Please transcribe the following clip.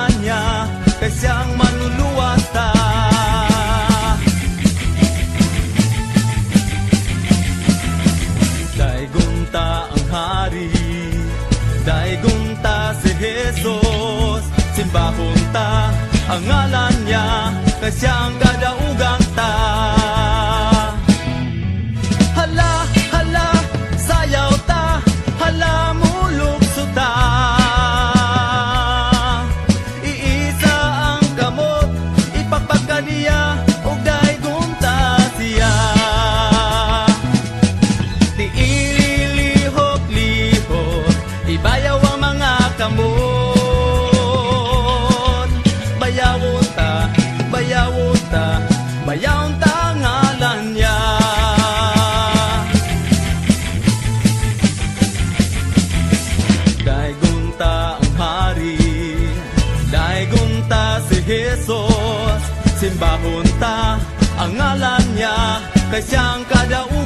ngalan niya, kay siyang manluluwas ta. Daigunta ang hari, daigunta si Jesus. Simbahon ta ang ngalan niya, kay siyang kadaugang ta. Hala, hala, sayaw ta, hala, mulukso ta. Iisa ang kamot, ipagpagka niya, ug daigunta siya. Di ililihok-lihok, ibayaw ang mga kamot. Bayawon ta, bayawon ta, bayawon ta ngalan niya. Daigunta ang hari, daigunta si Jesus. Simbahon ta ang ngalan niya, kay siyang kadaugan